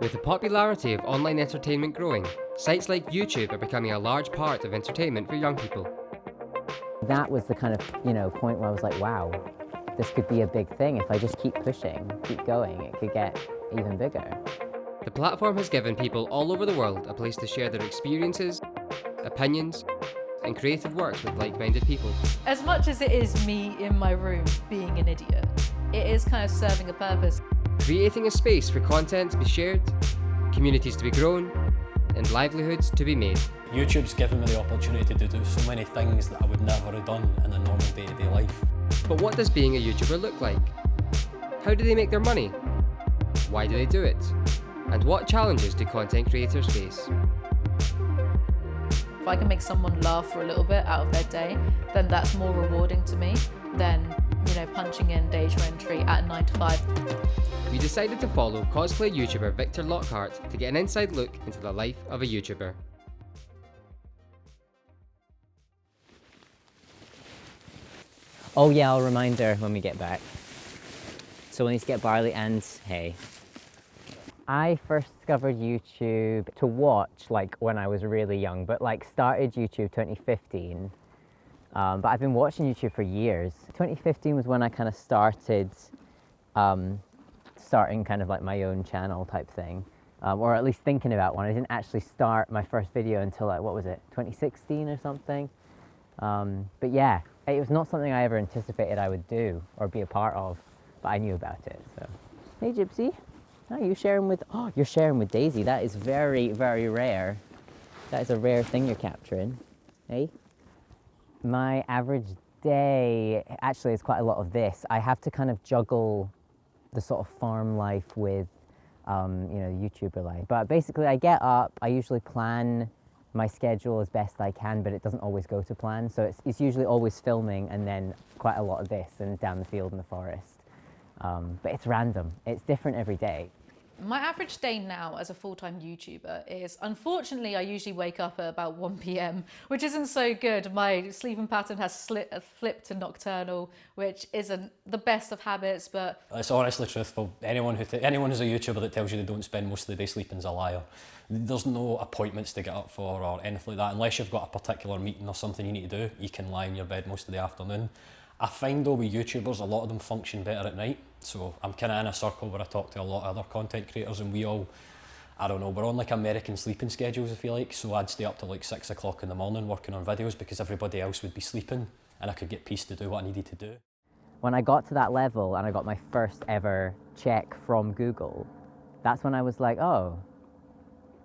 With the popularity of online entertainment growing, sites like YouTube are becoming a large part of entertainment for young people. That was the kind of, point where I was like, wow, this could be a big thing. If I just keep pushing, keep going, it could get even bigger. The platform has given people all over the world a place to share their experiences, opinions, and creative works with like-minded people. As much as it is me in my room being an idiot, it is kind of serving a purpose. Creating a space for content to be shared, communities to be grown, and livelihoods to be made. YouTube's given me the opportunity to do so many things that I would never have done in a normal day-to-day life. But what does being a YouTuber look like? How do they make their money? Why do they do it? And what challenges do content creators face? If I can make someone laugh for a little bit out of their day, then that's more rewarding to me than, punching in data entry at 9 to 5. We decided to follow cosplay YouTuber Victor Lockhart to get an inside look into the life of a YouTuber. Oh yeah, I'll remind her when we get back. So we need to get barley and hay. I first discovered YouTube to watch when I was really young, but started YouTube 2015. But I've been watching YouTube for years. 2015 was when I kind of started starting kind of my own channel type thing, or at least thinking about one. I didn't actually start my first video until 2016 or something. But yeah, it was not something I ever anticipated I would do or be a part of, but I knew about it. So, hey Gypsy, you're sharing with Daisy. That is very, very rare. That is a rare thing you're capturing. Hey. My average day actually is quite a lot of this. I have to kind of juggle the sort of farm life with, YouTuber life. But basically I get up, I usually plan my schedule as best I can, but it doesn't always go to plan. So it's usually always filming and then quite a lot of this and down the field in the forest. But it's random. It's different every day. My average day now as a full-time YouTuber is, unfortunately, I usually wake up at about 1 p.m, which isn't so good. My sleeping pattern has flipped to nocturnal, which isn't the best of habits, but... It's honestly truthful. Anyone who's a YouTuber that tells you they don't spend most of the day sleeping is a liar. There's no appointments to get up for or anything like that. Unless you've got a particular meeting or something you need to do, you can lie in your bed most of the afternoon. I find though with YouTubers, a lot of them function better at night. So I'm kind of in a circle where I talk to a lot of other content creators and we all, we're on American sleeping schedules, I feel like. So I'd stay up till 6 o'clock in the morning working on videos because everybody else would be sleeping and I could get peace to do what I needed to do. When I got to that level and I got my first ever check from Google, that's when I was like, oh,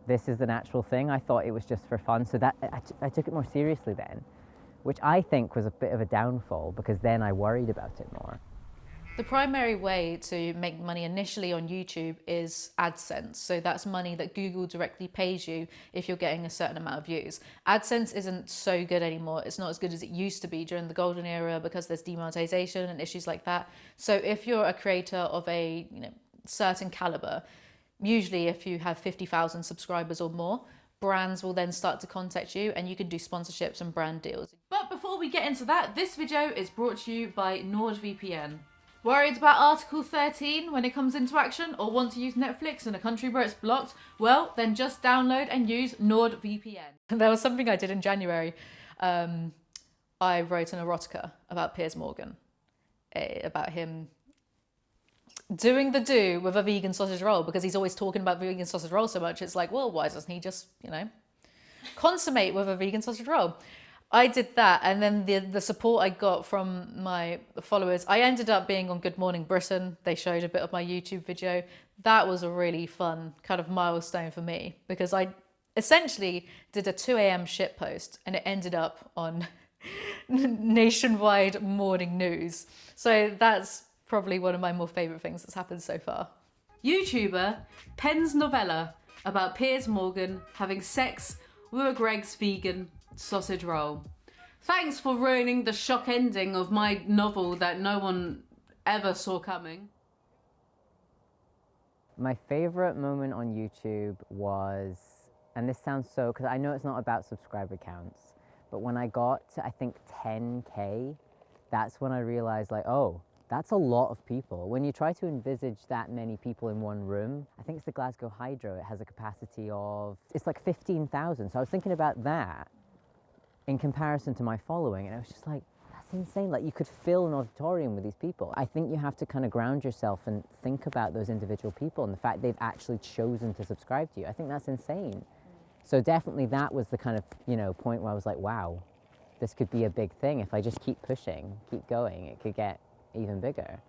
this is an actual thing. I thought it was just for fun. So that I took it more seriously then, which I think was a bit of a downfall because then I worried about it more. The primary way to make money initially on YouTube is AdSense. So that's money that Google directly pays you if you're getting a certain amount of views. AdSense isn't so good anymore. It's not as good as it used to be during the golden era because there's demonetization and issues like that. So if you're a creator of a certain caliber, usually if you have 50,000 subscribers or more, brands will then start to contact you and you can do sponsorships and brand deals. But before we get into that, this video is brought to you by NordVPN. Worried about Article 13 when it comes into action or want to use Netflix in a country where it's blocked? Well, then just download and use NordVPN. There was something I did in January. I wrote an erotica about Piers Morgan, about him doing the do with a vegan sausage roll because he's always talking about vegan sausage roll so much. It's like, well, why doesn't he just, consummate with a vegan sausage roll? I did that, and then the support I got from my followers, I ended up being on Good Morning Britain. They showed a bit of my YouTube video. That was a really fun kind of milestone for me because I essentially did a 2 a.m. shit post and it ended up on nationwide morning news. So that's probably one of my more favourite things that's happened so far. YouTuber pens novella about Piers Morgan having sex with a Greggs vegan sausage roll. Thanks for ruining the shock ending of my novel that no one ever saw coming. My favorite moment on YouTube was, and this sounds so, because I know it's not about subscriber counts, but when I got to, I think, 10K, that's when I realized oh, That's a lot of people. When you try to envisage that many people in one room, I think it's the Glasgow Hydro, it has a capacity of, it's like 15,000. So I was thinking about that in comparison to my following, and I was just like, that's insane. Like, you could fill an auditorium with these people. I think you have to kind of ground yourself and think about those individual people and the fact they've actually chosen to subscribe to you. I think that's insane. So definitely that was the kind of, you know, point where I was like, wow, this could be a big thing. If I just keep pushing, keep going, it could get even bigger.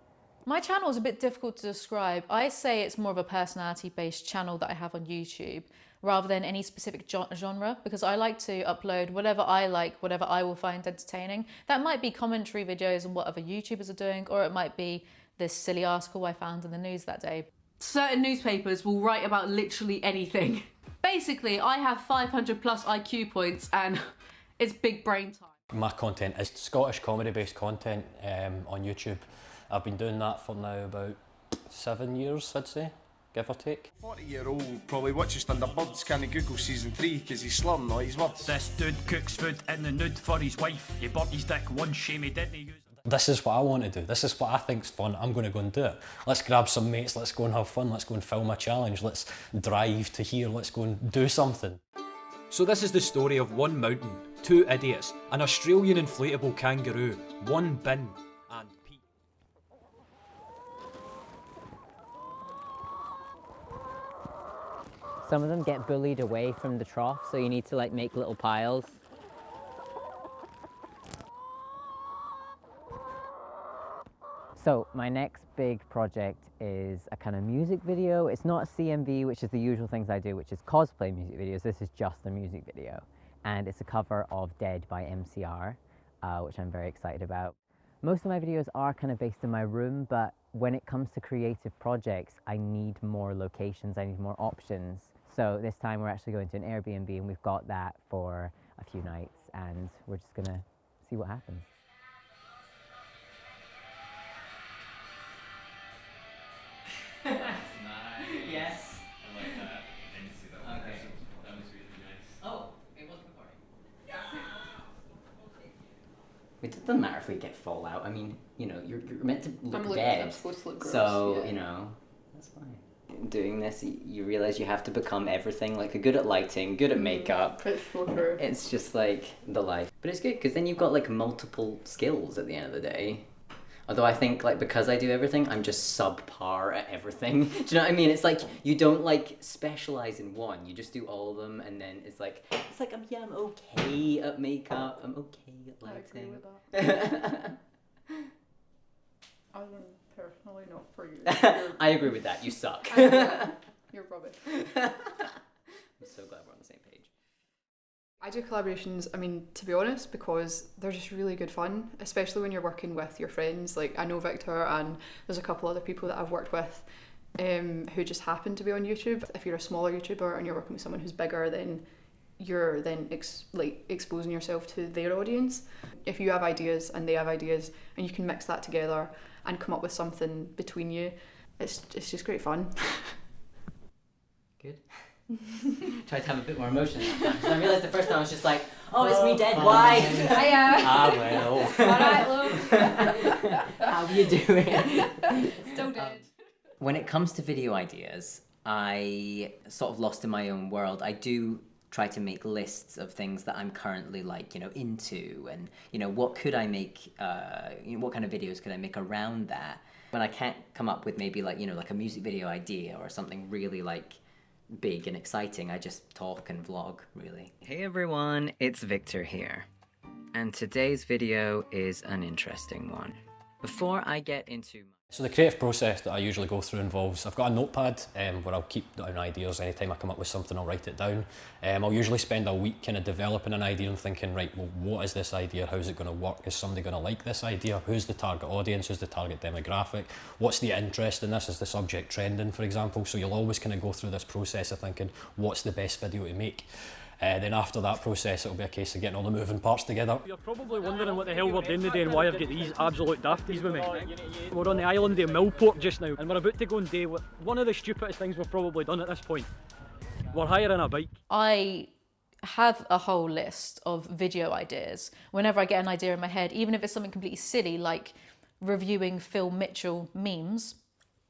My channel is a bit difficult to describe. I say it's more of a personality-based channel that I have on YouTube rather than any specific genre, because I like to upload whatever I like, whatever I will find entertaining. That might be commentary videos on what other YouTubers are doing, or it might be this silly article I found in the news that day. Certain newspapers will write about literally anything. Basically, I have 500 plus IQ points and it's big brain time. My content is Scottish comedy-based content on YouTube. I've been doing that for now about 7 years, I'd say, give or take. 40-year-old probably watches Thunderbirds, can't Google season 3 because he's slurring all his words. This dude cooks food in the nude for his wife. He burnt his dick one shame he didn't use. This is what I want to do. This is what I think's fun. I'm going to go and do it. Let's grab some mates, let's go and have fun, let's go and film a challenge, let's drive to here, let's go and do something. So this is the story of one mountain, two idiots, an Australian inflatable kangaroo, one bin, and Pete. Some of them get bullied away from the trough, so you need to like make little piles. So my next big project is a kind of music video. It's not a CMV, which is the usual things I do, which is cosplay music videos. This is just a music video. And it's a cover of Dead by MCR, which I'm very excited about. Most of my videos are kind of based in my room, but when it comes to creative projects, I need more locations, I need more options. So this time we're actually going to an Airbnb, and we've got that for a few nights, and we're just gonna see what happens. Yes. I like that. I didn't see that one. Okay. That was really nice. Oh, it wasn't recording. It doesn't matter if we get fallout. I mean, you know, you're meant to look I'm dead. supposed to look gross, so, yeah. you know, that's fine. Doing this, you realize you have to become everything. Like, you're good at lighting, good at makeup. It's so true. It's just like the life. But it's good because then you've got like multiple skills at the end of the day. Although I think like because I do everything, I'm just subpar at everything. Do you know what I mean? It's like you don't like specialize in one. You just do all of them, and then it's like I'm okay at makeup. I'm okay at lighting. I agree with that. I'm personally not for you. I agree with that. You suck. You're rubbish. I'm so glad we're on the same page. I do collaborations, I mean, to be honest, because they're just really good fun, especially when you're working with your friends. Like, I know Victor, and there's a couple other people that I've worked with who just happen to be on YouTube. If you're a smaller YouTuber and you're working with someone who's bigger, then you're then exposing yourself to their audience. If you have ideas and they have ideas, and you can mix that together and come up with something between you, it's just great fun. Good. Tried to have a bit more emotion that time. 'Cause I realised the first time I was just like, oh, it's me dead wife. Hiya. Ah, well. Alright, love. How are you doing? Still dead. When it comes to video ideas, I sort of lost in my own world. I do try to make lists of things that I'm currently like, you know, into, and, you know, what could I make, what kind of videos could I make around that? When I can't come up with maybe like, you know, like a music video idea or something really like big and exciting, I just talk and vlog, really. Hey everyone, it's Victor here. And today's video is an interesting one. Before I get into... So the creative process that I usually go through involves, I've got a notepad where I'll keep down ideas. Anytime I come up with something, I'll write it down. I'll usually spend a week kind of developing an idea and thinking, right, well, what is this idea? How's it going to work? Is somebody going to like this idea? Who's the target audience? Who's the target demographic? What's the interest in this? Is the subject trending, for example? So you'll always kind of go through this process of thinking, what's the best video to make? Then after that process, it'll be a case of getting all the moving parts together. You're probably wondering what the hell we're doing today and why I've got these absolute dafties with me. We're on the island of Millport just now, and we're about to go and do one of the stupidest things we've probably done at this point. We're hiring a bike. I have a whole list of video ideas. Whenever I get an idea in my head, even if it's something completely silly like reviewing Phil Mitchell memes,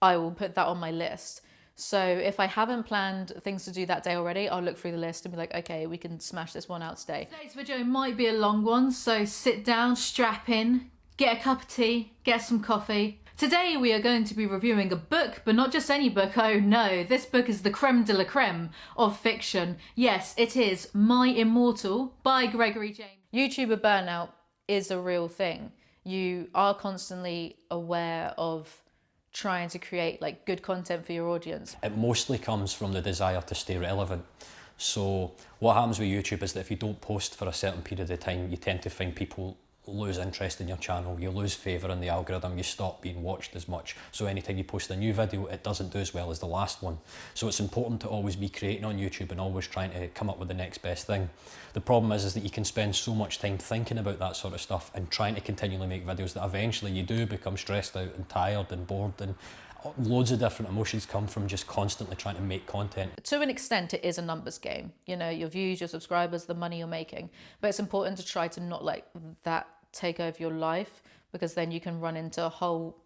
I will put that on my list. So if I haven't planned things to do that day already, I'll look through the list and be like, okay, we can smash this one out today. Today's video might be a long one, so sit down, strap in, get a cup of tea, get some coffee. Today we are going to be reviewing a book, but not just any book, oh no. This book is the creme de la creme of fiction. Yes, it is My Immortal by Gregory James. YouTuber burnout is a real thing. You are constantly aware of trying to create like good content for your audience. It mostly comes from the desire to stay relevant. So what happens with YouTube is that if you don't post for a certain period of time, you tend to find people lose interest in your channel, you lose favour in the algorithm, you stop being watched as much. So anytime you post a new video, it doesn't do as well as the last one. So it's important to always be creating on YouTube and always trying to come up with the next best thing. The problem is that you can spend so much time thinking about that sort of stuff and trying to continually make videos that eventually you do become stressed out and tired and bored, and loads of different emotions come from just constantly trying to make content. To an extent, it is a numbers game. You know, your views, your subscribers, the money you're making. But it's important to try to not let that take over your life, because then you can run into a whole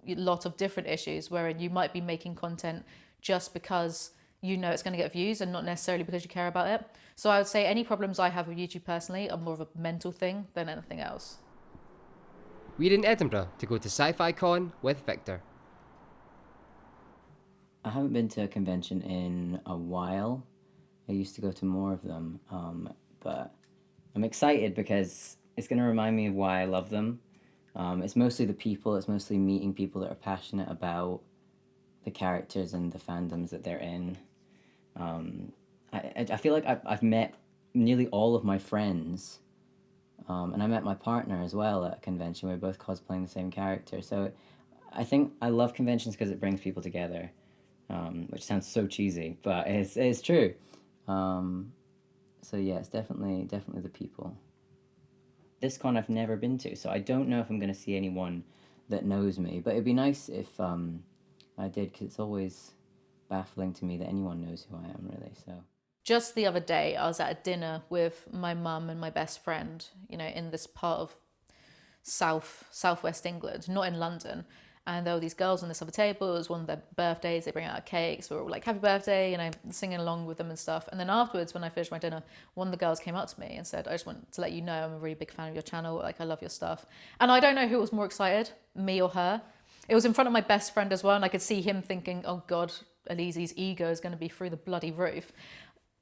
lot of different issues wherein you might be making content just because you know it's going to get views and not necessarily because you care about it. So I would say any problems I have with YouTube personally are more of a mental thing than anything else. We're in Edinburgh to go to Sci-Fi Con with Victor. I haven't been to a convention in a while. I used to go to more of them, but I'm excited because it's going to remind me of why I love them. It's mostly the people, it's mostly meeting people that are passionate about the characters and the fandoms that they're in. I feel like I've met nearly all of my friends, and I met my partner as well at a convention. We were both cosplaying the same character. So I think I love conventions because it brings people together, which sounds so cheesy, but it's true. So yeah, it's definitely the people. This con I've never been to, so I don't know if I'm going to see anyone that knows me, but it'd be nice if I did, because it's always baffling to me that anyone knows who I am, really. So just the other day, I was at a dinner with my mum and my best friend, you know, in this part of southwest England, not in London. And there were these girls on this other table. It was one of their birthdays. They bring out cakes. We were all like, happy birthday, you know, singing along with them and stuff. And then afterwards, when I finished my dinner, one of the girls came up to me and said, I just want to let you know I'm a really big fan of your channel. Like, I love your stuff. And I don't know who was more excited, me or her. It was in front of my best friend as well. And I could see him thinking, oh God, Alizee's ego is going to be through the bloody roof.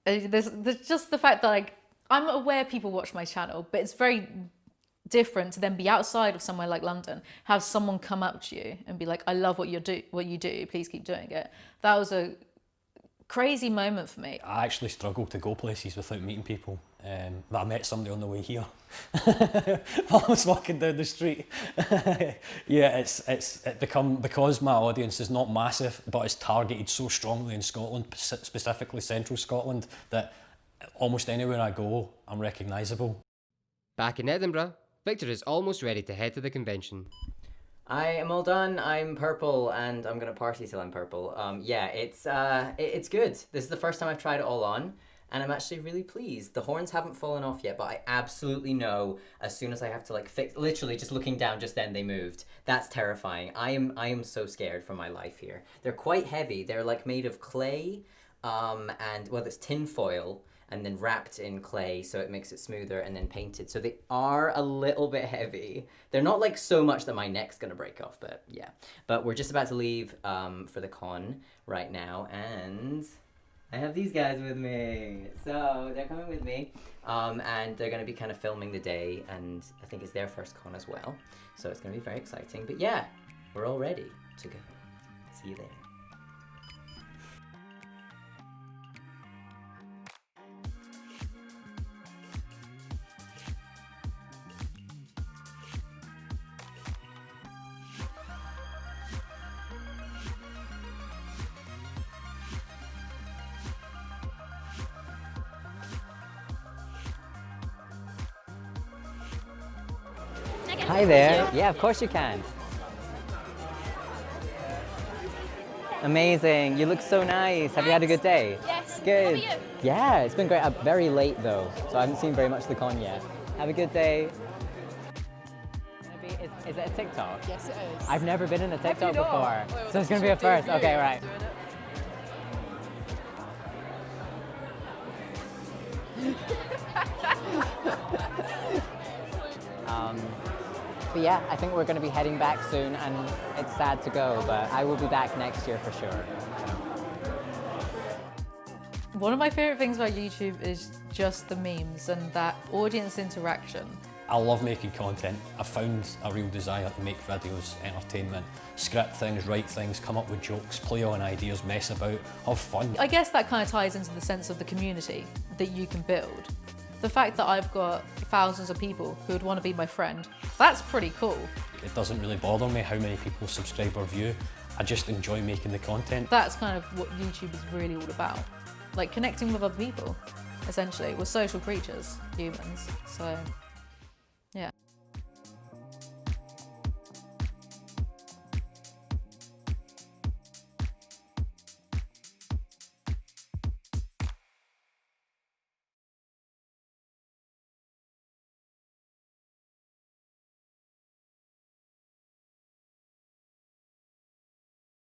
There's just the fact that, like, I'm aware people watch my channel, but it's very different to then be outside of somewhere like London, have someone come up to you and be like, I love what you do, please keep doing it. That was a crazy moment for me. I actually struggle to go places without meeting people. I met somebody on the way here while I was walking down the street. Yeah, it's become, because my audience is not massive, but it's targeted so strongly in Scotland, specifically central Scotland, that almost anywhere I go, I'm recognisable. Back in Edinburgh, Victor is almost ready to head to the convention. I am all done. I'm purple, and I'm gonna party till I'm purple. Yeah, it's good. This is the first time I've tried it all on, and I'm actually really pleased. The horns haven't fallen off yet, but I absolutely know as soon as I have to like fix. Literally, just looking down, just then they moved. That's terrifying. I am so scared for my life here. They're quite heavy. They're like made of clay, and well, it's tin foil, and then wrapped in clay so it makes it smoother, and then painted. So they are a little bit heavy. They're not like so much that my neck's gonna break off, but yeah. But we're just about to leave for the con right now, and I have these guys with me. So they're coming with me, and they're gonna be kind of filming the day, and I think it's their first con as well. So it's gonna be very exciting. But yeah, we're all ready to go. See you there. Hi there. Yeah, of course you can. Amazing. You look so nice. Have you had a good day? Yes. Good. How are you? Yeah, it's been great. I'm very late though, so I haven't seen very much of the con yet. Have a good day. It's Is it a TikTok? Yes, it is. I've never been in a TikTok you not? before, Well, so it's this gonna is be a your first. debut. Okay, right. Doing But yeah, I think we're going to be heading back soon, and it's sad to go, but I will be back next year for sure. One of my favourite things about YouTube is just the memes and that audience interaction. I love making content. I found a real desire to make videos, entertainment, script things, write things, come up with jokes, play on ideas, mess about, have fun. I guess that kind of ties into the sense of the community that you can build. The fact that I've got thousands of people who would want to be my friend, that's pretty cool. It doesn't really bother me how many people subscribe or view. I just enjoy making the content. That's kind of what YouTube is really all about. Like connecting with other people, essentially. We're social creatures, humans, so yeah.